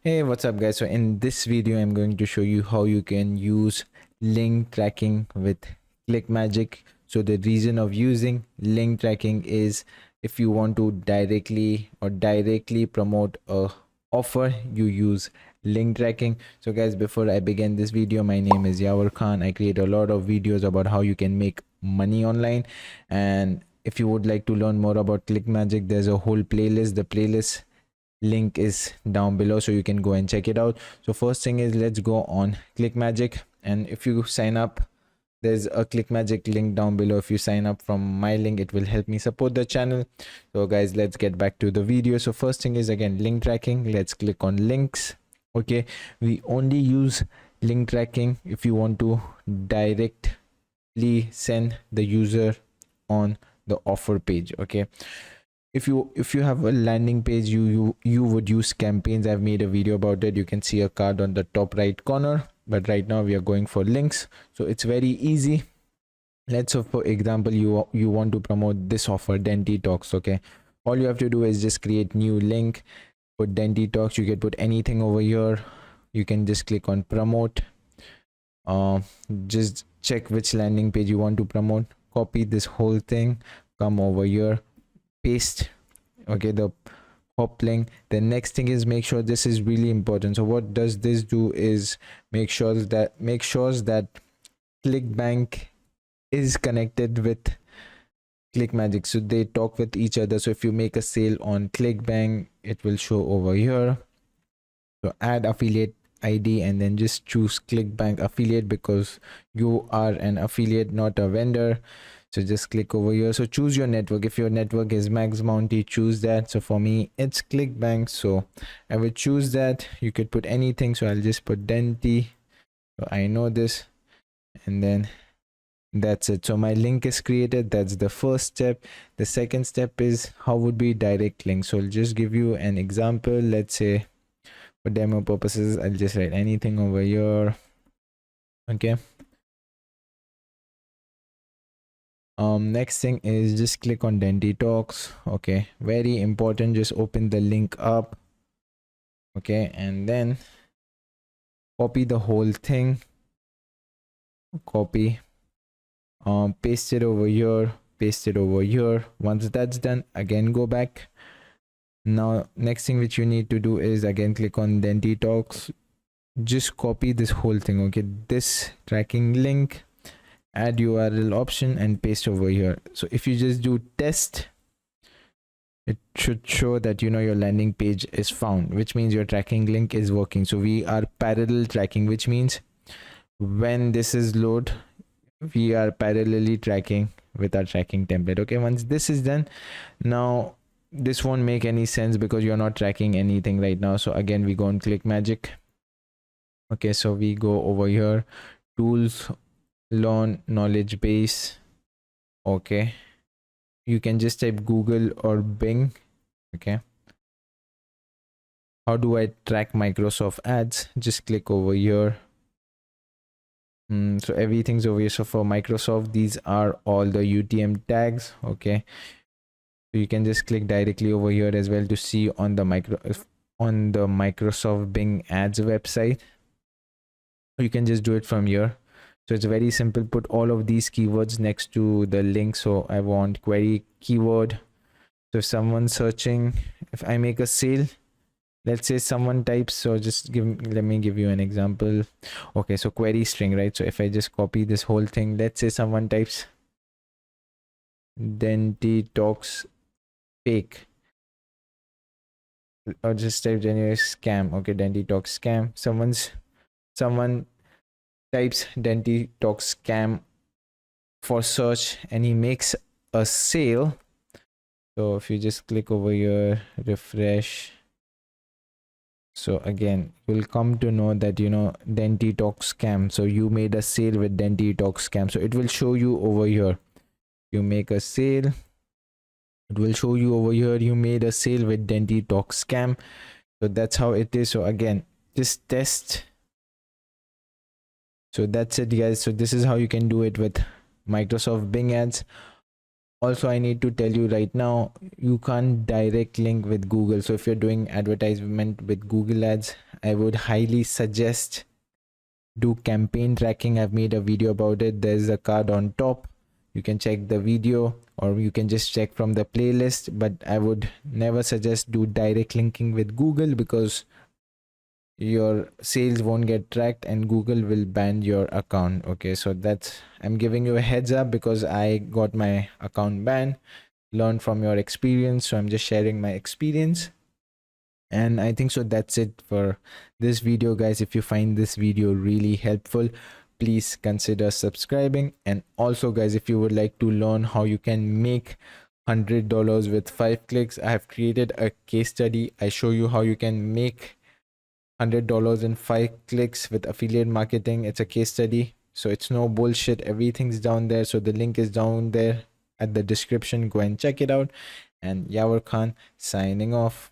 Hey, what's up guys? So in this video I'm going to show you how you can use link tracking with Clickmagick. So the reason of using link tracking is if you want to directly promote a offer, you use link tracking. So guys, before I begin this video, my name is Yavar Khan. I create a lot of videos about how you can make money online, and if you would like to learn more about Clickmagick, there's a whole playlist. The playlist link is down below, so you can go and check it out. So first thing is, let's go on Clickmagick, and if you sign up, there's a Clickmagick link down below. If you sign up from my link, it will help me support the channel. So guys, let's get back to the video. So first thing is, again, link tracking. Let's click on links. Okay, we only use link tracking if you want to directly send the user on the offer page. Okay, if you have a landing page, you would use campaigns. I've made a video about it. You can see a card on the top right corner, but right now we are going for links, so it's very easy. Let's say, for example, you want to promote this offer, Denti Talks. Okay, all you have to do is just create new link, put Denti Talks. You can put anything over here. You can just click on promote. Just check which landing page you want to promote, copy this whole thing, come over here, paste, okay, the hop link. The next thing is, make sure, this is really important. So what does this do is make sure that Clickbank is connected with Clickmagick, so they talk with each other. So if you make a sale on Clickbank, it will show over here. So add affiliate ID and then just choose Clickbank affiliate, because you are an affiliate, not a vendor. So just click over here. So choose your network. If your network is Max Bounty, choose that. So for me, it's Clickbank, so I would choose that. You could put anything, so I'll just put Denti, so I know this, and then that's it. So my link is created. That's the first step. The second step is, how would be direct link? So I'll just give you an example. Let's say, for demo purposes, I'll just write anything over here. Okay, next thing is, just click on Denti Talks. Okay, very important, just open the link up. Okay, and then copy the whole thing, copy, paste it over here, paste it over here. Once that's done, again go back. Now next thing which you need to do is, again click on Denti Talks, just copy this whole thing. Okay, this tracking link, add URL option and paste over here. So if you just do test, it should show that your landing page is found, which means your tracking link is working. So we are parallel tracking, which means when this is load, we are parallelly tracking with our tracking template. Okay, once this is done, now this won't make any sense because you're not tracking anything right now. So again, we go on Clickmagick. Okay, so we go over here, tools, learn knowledge base. Okay, you can just type Google or Bing. Okay, how do I track Microsoft ads? Just click over here. So everything's over here. So for Microsoft, these are all the UTM tags. Okay, so you can just click directly over here as well to see on the Microsoft Bing ads website. You can just do it from here. So it's very simple. Put all of these keywords next to the link. So I want query keyword. So if someone's searching, if I make a sale, let's say someone types, so just let me give you an example. Okay, so query string, right? So if I just copy this whole thing, let's say someone types Denti Talks fake, or just type generic scam. Okay, Denti Talks scam. Someone types Denti Talks scam for search and he makes a sale. So if you just click over here, refresh, so again you'll come to know that Denti Talks scam. So you made a sale with Denti Talks scam, so it will show you over here. You make a sale, it will show you over here, you made a sale with Denti Talks scam. So that's how it is. So again, just test. So that's it, guys. So this is how you can do it with Microsoft Bing ads. Also, I need to tell you right now, you can't direct link with Google. So if you're doing advertisement with Google ads, I would highly suggest do campaign tracking. I've made a video about it. There's a card on top. You can check the video or you can just check from the playlist, but I would never suggest do direct linking with Google because your sales won't get tracked and Google will ban your account. Okay, so that's, I'm giving you a heads up because I got my account banned. Learn from your experience, so I'm just sharing my experience. And I think so that's it for this video, guys. If you find this video really helpful, please consider subscribing. And also, guys, if you would like to learn how you can make $100 with 5 clicks, I have created a case study. I show you how you can make $100 in 5 clicks with affiliate marketing. It's a case study, so it's no bullshit. Everything's down there, so the link is down there at the description. Go and check it out. And Yavar Khan signing off.